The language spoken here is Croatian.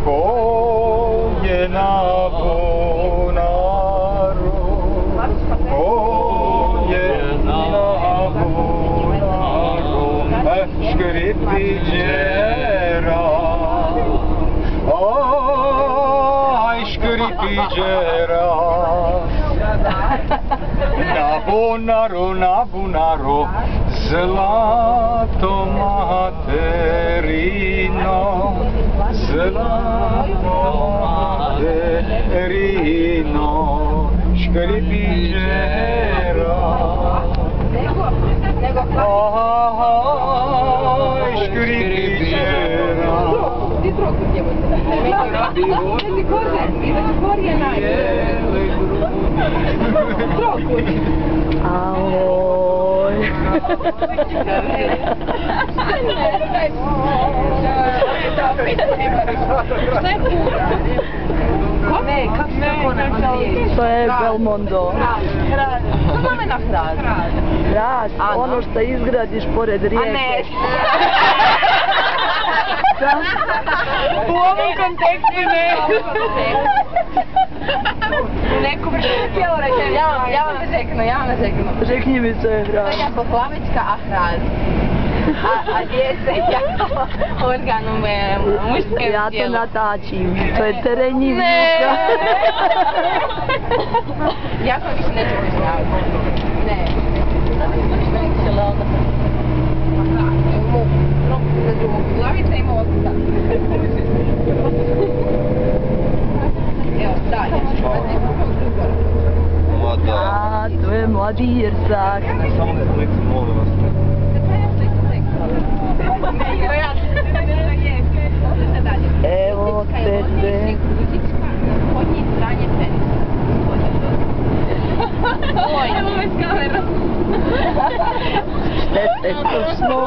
koljena bunaru, koljena bunaru, škripi džera, aj škripi džera. Na bunaru, zlato materino, zlato materino, škripi džera. Aj, škripi džera. Ahoj. To je Belmondo. Što znamena hrast? Hrast, ono što izgradiš pored rijeke. A ne. U ovom kontekstu ne. U nekom htjelo reći, ja vam ne žeknu. Žekni mi se hrast. To je jako Slavička, a hrast. A djece jako organom muške tijelo. Ja to natačim, to je terenjivnika. Jako više neću poznavati. Ne. Glavica ima osjeća. Evo, dalje. Ma da. A, to je mladi Jersak. Samo ne molim vas. Evo tete. Evo me s kamerom. Štete što smo.